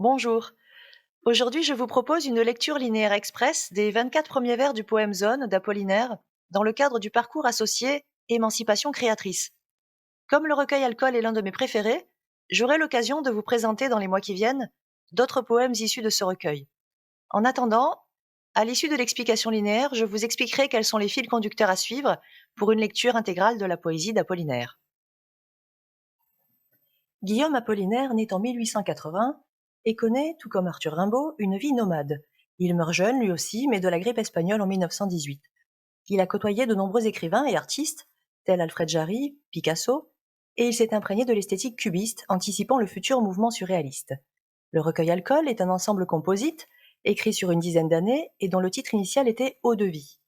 Bonjour. Aujourd'hui, je vous propose une lecture linéaire express des 24 premiers vers du poème Zone d'Apollinaire dans le cadre du parcours associé Émancipation créatrice. Comme le recueil Alcool est l'un de mes préférés, j'aurai l'occasion de vous présenter dans les mois qui viennent d'autres poèmes issus de ce recueil. En attendant, à l'issue de l'explication linéaire, je vous expliquerai quels sont les fils conducteurs à suivre pour une lecture intégrale de la poésie d'Apollinaire. Guillaume Apollinaire naît en 1880 et connaît, tout comme Arthur Rimbaud, une vie nomade. Il meurt jeune lui aussi, mais de la grippe espagnole en 1918. Il a côtoyé de nombreux écrivains et artistes, tels Alfred Jarry, Picasso, et il s'est imprégné de l'esthétique cubiste, anticipant le futur mouvement surréaliste. Le recueil Alcool est un ensemble composite, écrit sur une dizaine d'années et dont le titre initial était Eau de vie.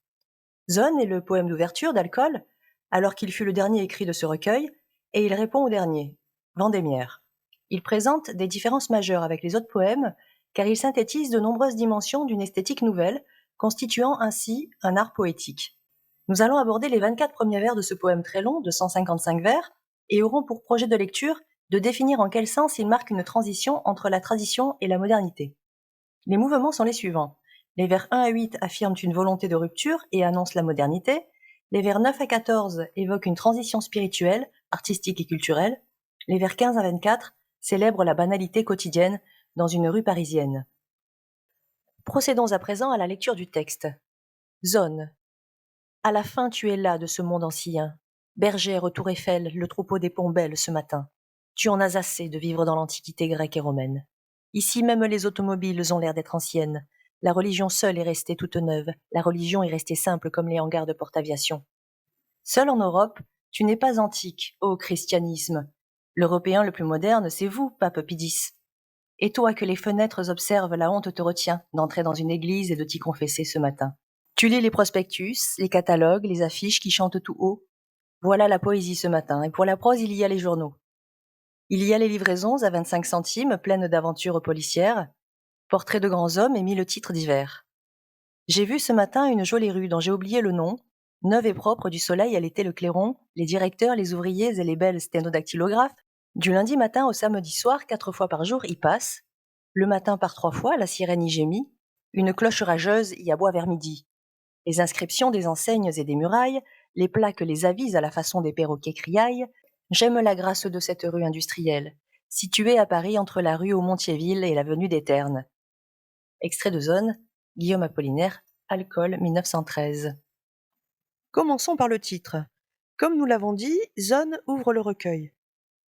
Zone est le poème d'ouverture d'Alcool, alors qu'il fut le dernier écrit de ce recueil, et il répond au dernier, Vendémiaire. Il présente des différences majeures avec les autres poèmes, car il synthétise de nombreuses dimensions d'une esthétique nouvelle, constituant ainsi un art poétique. Nous allons aborder les 24 premiers vers de ce poème très long, de 155 vers, et aurons pour projet de lecture de définir en quel sens il marque une transition entre la tradition et la modernité. Les mouvements sont les suivants. Les vers 1 à 8 affirment une volonté de rupture et annoncent la modernité. Les vers 9 à 14 évoquent une transition spirituelle, artistique et culturelle. Les vers 15 à 24 célèbrent la banalité quotidienne dans une rue parisienne. Procédons à présent à la lecture du texte. Zone. À la fin tu es là de ce monde ancien. Bergère au Tour Eiffel, le troupeau des Pombelles ce matin. Tu en as assez de vivre dans l'antiquité grecque et romaine. Ici même les automobiles ont l'air d'être anciennes. La religion seule est restée toute neuve. La religion est restée simple comme les hangars de porte-aviation. Seul en Europe, tu n'es pas antique, ô christianisme. L'Européen le plus moderne, c'est vous, pape Pie X. Et toi que les fenêtres observent, la honte te retient d'entrer dans une église et de t'y confesser ce matin. Tu lis les prospectus, les catalogues, les affiches qui chantent tout haut. Voilà la poésie ce matin, et pour la prose, il y a les journaux. Il y a les livraisons à 25 centimes, pleines d'aventures policières, portraits de grands hommes et 1000 titres divers. J'ai vu ce matin une jolie rue dont j'ai oublié le nom, neuve et propre du soleil à l'été le clairon, les directeurs, les ouvriers et les belles sténodactylographes. Du lundi matin au samedi soir, 4 fois par jour, y passent. Le matin par 3 fois, la sirène y gémit. Une cloche rageuse y aboie vers midi. Les inscriptions des enseignes et des murailles, les plaques les avisent à la façon des perroquets criailles. J'aime la grâce de cette rue industrielle, située à Paris entre la rue Aumontiéville et l'avenue des Ternes. Extrait de Zone, Guillaume Apollinaire, Alcool, 1913. Commençons par le titre. Comme nous l'avons dit, Zone ouvre le recueil.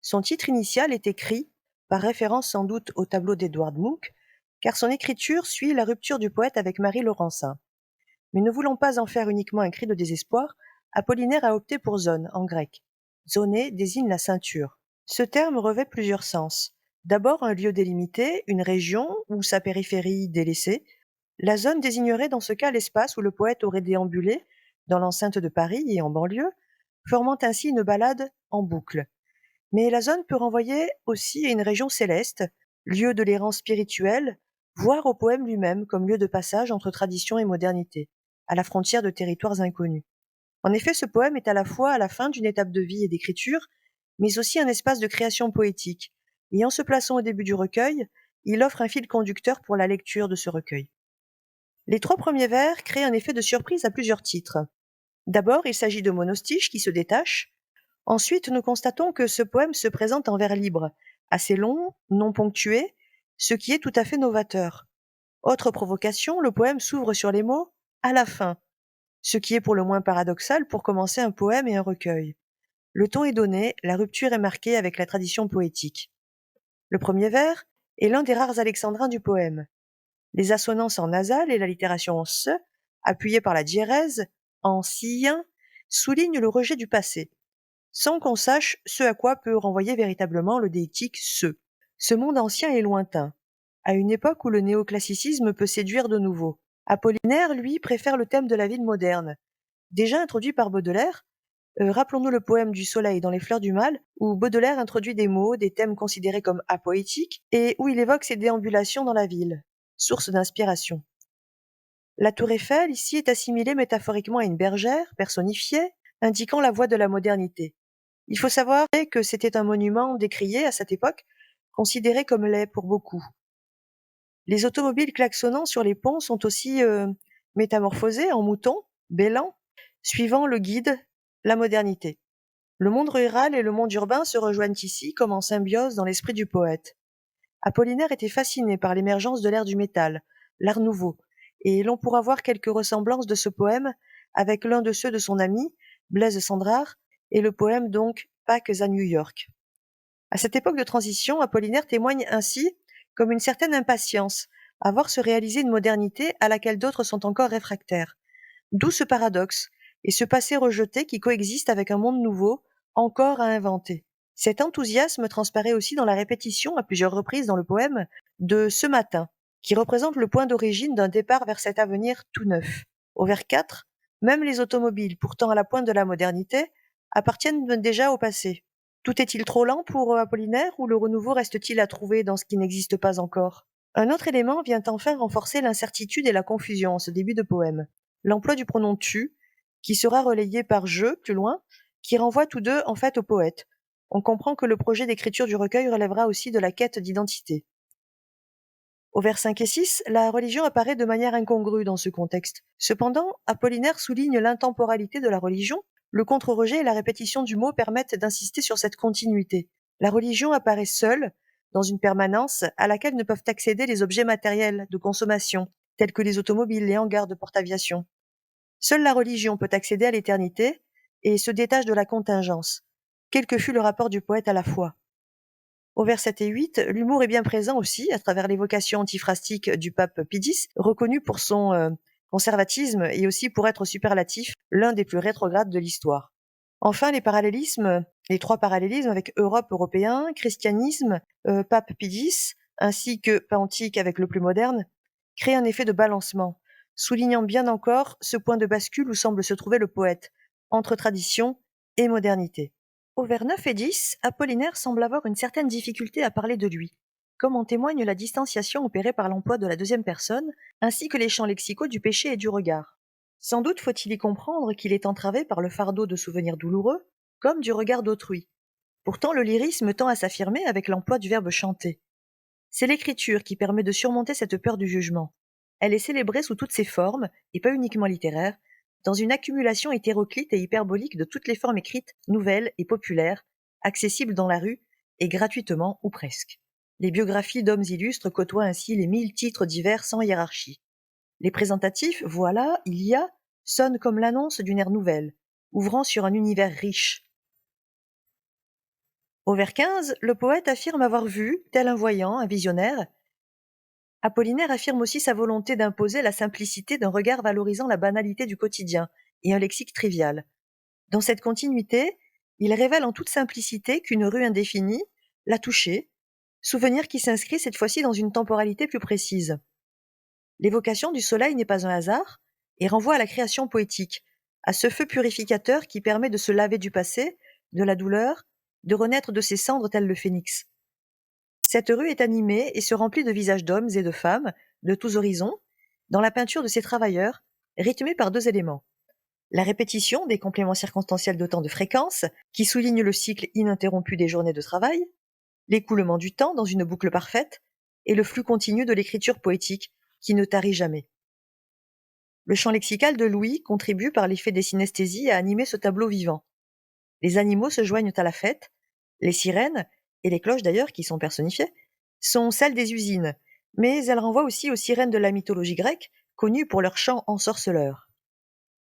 Son titre initial est écrit, par référence sans doute au tableau d'Edouard Munch, car son écriture suit la rupture du poète avec Marie Laurencin. Mais ne voulant pas en faire uniquement un cri de désespoir, Apollinaire a opté pour zone en grec. Zoné désigne la ceinture. Ce terme revêt plusieurs sens. D'abord un lieu délimité, une région ou sa périphérie délaissée. La zone désignerait dans ce cas l'espace où le poète aurait déambulé, dans l'enceinte de Paris et en banlieue, formant ainsi une balade en boucle. Mais la zone peut renvoyer aussi à une région céleste, lieu de l'errance spirituelle, voire au poème lui-même comme lieu de passage entre tradition et modernité, à la frontière de territoires inconnus. En effet, ce poème est à la fois à la fin d'une étape de vie et d'écriture, mais aussi un espace de création poétique, et en se plaçant au début du recueil, il offre un fil conducteur pour la lecture de ce recueil. Les 3 premiers vers créent un effet de surprise à plusieurs titres. D'abord, il s'agit de monostiches qui se détachent. Ensuite, nous constatons que ce poème se présente en vers libre, assez long, non ponctué, ce qui est tout à fait novateur. Autre provocation, le poème s'ouvre sur les mots « à la fin », ce qui est pour le moins paradoxal pour commencer un poème et un recueil. Le ton est donné, la rupture est marquée avec la tradition poétique. Le premier vers est l'un des rares alexandrins du poème. Les assonances en nasal et l'allitération en se, appuyée par la diérèse, en sien, soulignent le rejet du passé, sans qu'on sache ce à quoi peut renvoyer véritablement le déictique ce. Ce monde ancien est lointain, à une époque où le néoclassicisme peut séduire de nouveau. Apollinaire, lui, préfère le thème de la ville moderne. Déjà introduit par Baudelaire, rappelons-nous le poème du Soleil dans les fleurs du mal, où Baudelaire introduit des mots, des thèmes considérés comme apoétiques, et où il évoque ses déambulations dans la ville, source d'inspiration. La tour Eiffel, ici, est assimilée métaphoriquement à une bergère, personnifiée, indiquant la voie de la modernité. Il faut savoir que c'était un monument décrié à cette époque, considéré comme laid pour beaucoup. Les automobiles klaxonnant sur les ponts sont aussi métamorphosés en moutons, bêlants, suivant le guide, la modernité. Le monde rural et le monde urbain se rejoignent ici comme en symbiose dans l'esprit du poète. Apollinaire était fasciné par l'émergence de l'ère du métal, l'art nouveau, et l'on pourra voir quelques ressemblances de ce poème avec l'un de ceux de son ami, Blaise Cendrars, et le poème donc Pâques à New York. À cette époque de transition, Apollinaire témoigne ainsi comme une certaine impatience à voir se réaliser une modernité à laquelle d'autres sont encore réfractaires. D'où ce paradoxe et ce passé rejeté qui coexiste avec un monde nouveau, encore à inventer. Cet enthousiasme transparaît aussi dans la répétition à plusieurs reprises dans le poème de Ce matin, qui représente le point d'origine d'un départ vers cet avenir tout neuf. Au vers 4, même les automobiles, pourtant à la pointe de la modernité, appartiennent déjà au passé. Tout est-il trop lent pour Apollinaire ou le renouveau reste-t-il à trouver dans ce qui n'existe pas encore? Un autre élément vient enfin renforcer l'incertitude et la confusion en ce début de poème. L'emploi du pronom tu, qui sera relayé par je plus loin, qui renvoie tous deux en fait au poète. On comprend que le projet d'écriture du recueil relèvera aussi de la quête d'identité. Au vers 5 et 6, la religion apparaît de manière incongrue dans ce contexte. Cependant, Apollinaire souligne l'intemporalité de la religion. Le contre-rejet et la répétition du mot permettent d'insister sur cette continuité. La religion apparaît seule, dans une permanence à laquelle ne peuvent accéder les objets matériels de consommation, tels que les automobiles, les hangars de porte-aviation. Seule la religion peut accéder à l'éternité et se détache de la contingence, quel que fût le rapport du poète à la foi. Au vers 7 et 8, l'humour est bien présent aussi, à travers l'évocation antiphrastique du pape Pie X, reconnu pour son conservatisme et aussi pour être superlatif, l'un des plus rétrogrades de l'histoire. Enfin, les trois parallélismes avec Europe européen, christianisme, pape Pie X, ainsi que Pantique avec le plus moderne, créent un effet de balancement, soulignant bien encore ce point de bascule où semble se trouver le poète, entre tradition et modernité. Au vers 9 et 10, Apollinaire semble avoir une certaine difficulté à parler de lui, comme en témoigne la distanciation opérée par l'emploi de la deuxième personne, ainsi que les champs lexicaux du péché et du regard. Sans doute faut-il y comprendre qu'il est entravé par le fardeau de souvenirs douloureux, comme du regard d'autrui. Pourtant, le lyrisme tend à s'affirmer avec l'emploi du verbe chanter. C'est l'écriture qui permet de surmonter cette peur du jugement. Elle est célébrée sous toutes ses formes, et pas uniquement littéraires, dans une accumulation hétéroclite et hyperbolique de toutes les formes écrites, nouvelles et populaires, accessibles dans la rue, et gratuitement ou presque. Les biographies d'hommes illustres côtoient ainsi les 1000 titres divers sans hiérarchie. Les présentatifs, voilà, il y a, sonnent comme l'annonce d'une ère nouvelle, ouvrant sur un univers riche. Au vers 15, le poète affirme avoir vu, tel un voyant, un visionnaire. Apollinaire affirme aussi sa volonté d'imposer la simplicité d'un regard valorisant la banalité du quotidien et un lexique trivial. Dans cette continuité, il révèle en toute simplicité qu'une rue indéfinie l'a touché, souvenir qui s'inscrit cette fois-ci dans une temporalité plus précise. L'évocation du soleil n'est pas un hasard et renvoie à la création poétique, à ce feu purificateur qui permet de se laver du passé, de la douleur, de renaître de ses cendres tel le phénix. Cette rue est animée et se remplit de visages d'hommes et de femmes, de tous horizons, dans la peinture de ces travailleurs, rythmée par deux éléments. La répétition des compléments circonstanciels de temps de fréquence, qui soulignent le cycle ininterrompu des journées de travail, l'écoulement du temps dans une boucle parfaite, et le flux continu de l'écriture poétique, qui ne tarit jamais. Le champ lexical de Louis contribue par l'effet des synesthésies à animer ce tableau vivant. Les animaux se joignent à la fête, les sirènes, et les cloches d'ailleurs qui sont personnifiées, sont celles des usines, mais elles renvoient aussi aux sirènes de la mythologie grecque, connues pour leur chant ensorceleur.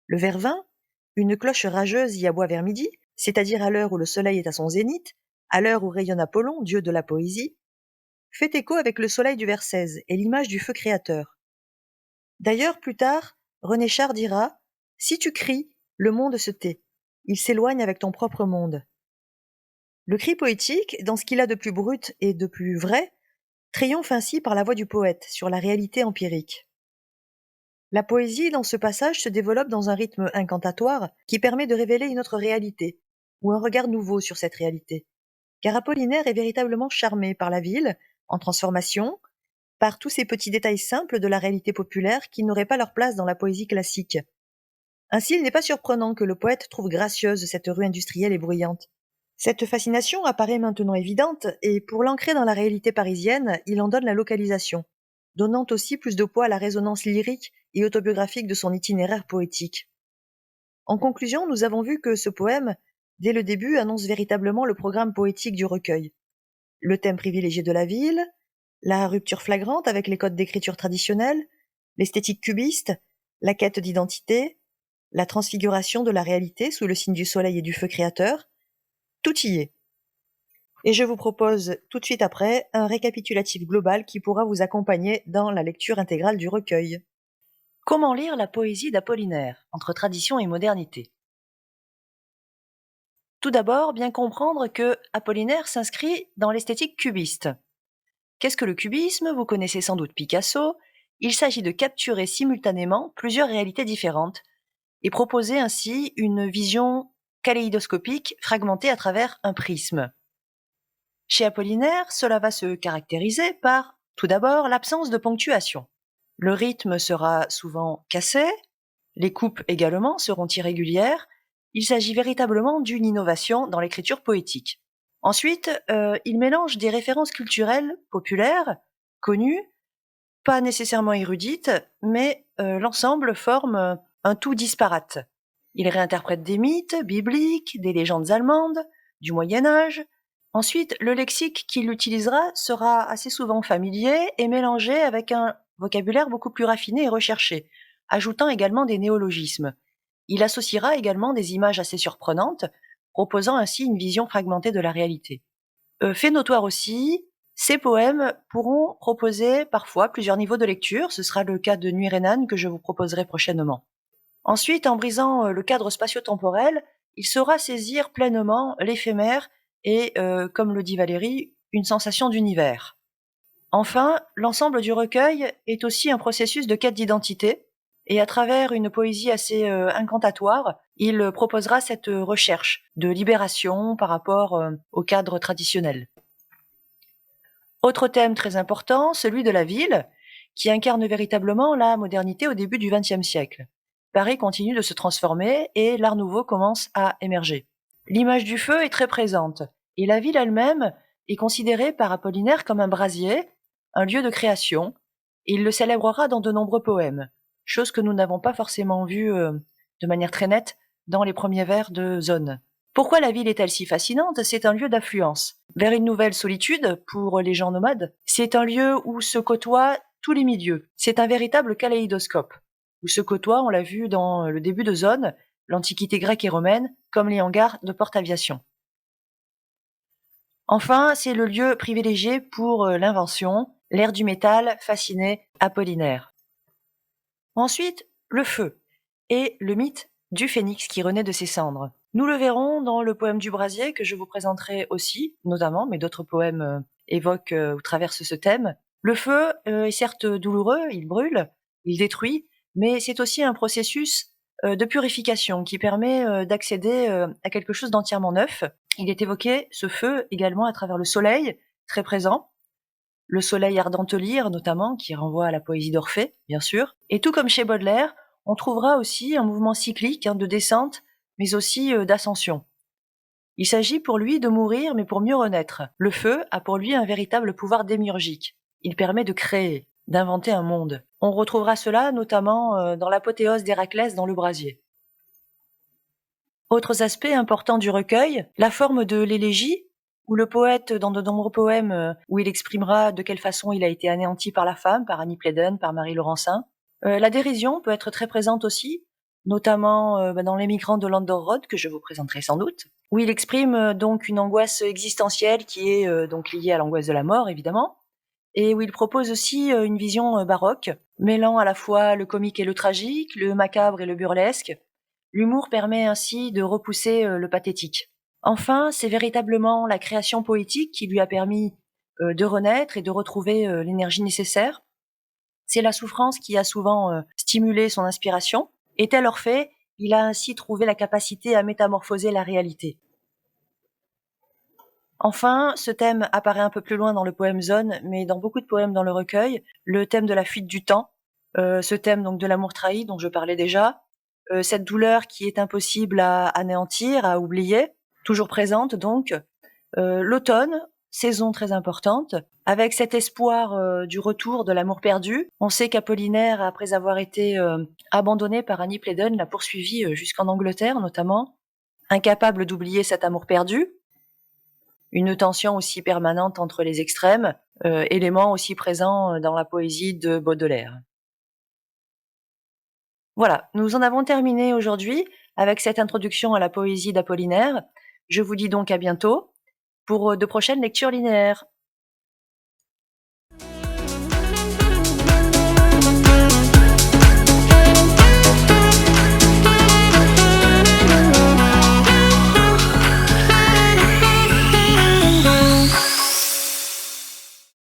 Le vers 20, une cloche rageuse y aboie vers midi, c'est-à-dire à l'heure où le soleil est à son zénith, à l'heure où rayonne Apollon, dieu de la poésie, fait écho avec le soleil du vers 16 et l'image du feu créateur. D'ailleurs, plus tard, René Char dira « Si tu cries, le monde se tait. Il s'éloigne avec ton propre monde. » Le cri poétique, dans ce qu'il a de plus brut et de plus vrai, triomphe ainsi par la voix du poète sur la réalité empirique. La poésie, dans ce passage, se développe dans un rythme incantatoire qui permet de révéler une autre réalité, ou un regard nouveau sur cette réalité. Car Apollinaire est véritablement charmé par la ville, en transformation, par tous ces petits détails simples de la réalité populaire qui n'auraient pas leur place dans la poésie classique. Ainsi, il n'est pas surprenant que le poète trouve gracieuse cette rue industrielle et bruyante. Cette fascination apparaît maintenant évidente, et pour l'ancrer dans la réalité parisienne, il en donne la localisation. donnant aussi plus de poids à la résonance lyrique et autobiographique de son itinéraire poétique. En conclusion, nous avons vu que ce poème, dès le début, annonce véritablement le programme poétique du recueil. Le thème privilégié de la ville, la rupture flagrante avec les codes d'écriture traditionnels, l'esthétique cubiste, la quête d'identité, la transfiguration de la réalité sous le signe du soleil et du feu créateur, tout y est. Et je vous propose tout de suite après un récapitulatif global qui pourra vous accompagner dans la lecture intégrale du recueil. Comment lire la poésie d'Apollinaire, entre tradition et modernité? Tout d'abord, bien comprendre que Apollinaire s'inscrit dans l'esthétique cubiste. Qu'est-ce que le cubisme? Vous connaissez sans doute Picasso. Il s'agit de capturer simultanément plusieurs réalités différentes et proposer ainsi une vision kaléidoscopique fragmentée à travers un prisme. Chez Apollinaire, cela va se caractériser par, tout d'abord, l'absence de ponctuation. Le rythme sera souvent cassé, les coupes également seront irrégulières. Il s'agit véritablement d'une innovation dans l'écriture poétique. Ensuite, il mélange des références culturelles populaires, connues, pas nécessairement érudites, mais l'ensemble forme un tout disparate. Il réinterprète des mythes bibliques, des légendes allemandes, du Moyen Âge. Ensuite, le lexique qu'il utilisera sera assez souvent familier et mélangé avec un vocabulaire beaucoup plus raffiné et recherché, ajoutant également des néologismes. Il associera également des images assez surprenantes, proposant ainsi une vision fragmentée de la réalité. Fait notoire aussi, ces poèmes pourront proposer parfois plusieurs niveaux de lecture, ce sera le cas de Nuit Rhénane que je vous proposerai prochainement. Ensuite, en brisant le cadre spatio-temporel, il saura saisir pleinement l'éphémère et, comme le dit Valérie, une sensation d'univers. Enfin, l'ensemble du recueil est aussi un processus de quête d'identité, et à travers une poésie assez incantatoire, il proposera cette recherche de libération par rapport au cadre traditionnel. Autre thème très important, celui de la ville, qui incarne véritablement la modernité au début du XXe siècle. Paris continue de se transformer et l'art nouveau commence à émerger. L'image du feu est très présente, et la ville elle-même est considérée par Apollinaire comme un brasier, un lieu de création, et il le célébrera dans de nombreux poèmes, chose que nous n'avons pas forcément vue de manière très nette dans les premiers vers de Zone. Pourquoi la ville est-elle si fascinante? C'est un lieu d'affluence vers une nouvelle solitude pour les gens nomades. C'est un lieu où se côtoient tous les milieux. C'est un véritable kaléidoscope, où se côtoient, on l'a vu dans le début de Zone, l'Antiquité grecque et romaine, comme les hangars de porte-aviation. Enfin, c'est le lieu privilégié pour l'invention, l'ère du métal fascinait Apollinaire. Ensuite, le feu et le mythe du phénix qui renaît de ses cendres. Nous le verrons dans le poème du brasier que je vous présenterai aussi, notamment, mais d'autres poèmes évoquent ou traversent ce thème. Le feu est certes douloureux, il brûle, il détruit, mais c'est aussi un processus de purification qui permet d'accéder à quelque chose d'entièrement neuf. Il est évoqué, ce feu, également à travers le soleil, très présent, le soleil ardent te lire, notamment, qui renvoie à la poésie d'Orphée, bien sûr. Et tout comme chez Baudelaire, on trouvera aussi un mouvement cyclique de descente, mais aussi d'ascension. Il s'agit pour lui de mourir, mais pour mieux renaître. Le feu a pour lui un véritable pouvoir démiurgique. Il permet de créer, d'inventer un monde. On retrouvera cela notamment dans l'apothéose d'Héraclès dans le brasier. Autres aspects importants du recueil, la forme de l'élégie, où le poète, dans de nombreux poèmes, où il exprimera de quelle façon il a été anéanti par la femme, par Annie Pleiden, par Marie Laurencin. La dérision peut être très présente aussi, notamment dans Les migrants de Landor-Road, que je vous présenterai sans doute, où il exprime donc une angoisse existentielle qui est donc liée à l'angoisse de la mort, évidemment, et où il propose aussi une vision baroque, mêlant à la fois le comique et le tragique, le macabre et le burlesque. L'humour permet ainsi de repousser le pathétique. Enfin, c'est véritablement la création poétique qui lui a permis de renaître et de retrouver l'énergie nécessaire. C'est la souffrance qui a souvent stimulé son inspiration. Et tel Orphée, il a ainsi trouvé la capacité à métamorphoser la réalité. Enfin, ce thème apparaît un peu plus loin dans le poème Zone, mais dans beaucoup de poèmes dans le recueil, le thème de la fuite du temps, ce thème donc de l'amour trahi dont je parlais déjà, cette douleur qui est impossible à anéantir, à oublier, toujours présente donc. L'automne, saison très importante, avec cet espoir du retour de l'amour perdu. On sait qu'Apollinaire, après avoir été abandonné par Annie Pleasant, l'a poursuivi jusqu'en Angleterre notamment, incapable d'oublier cet amour perdu. Une tension aussi permanente entre les extrêmes, élément aussi présent dans la poésie de Baudelaire. Voilà, nous en avons terminé aujourd'hui avec cette introduction à la poésie d'Apollinaire. Je vous dis donc à bientôt pour de prochaines lectures linéaires.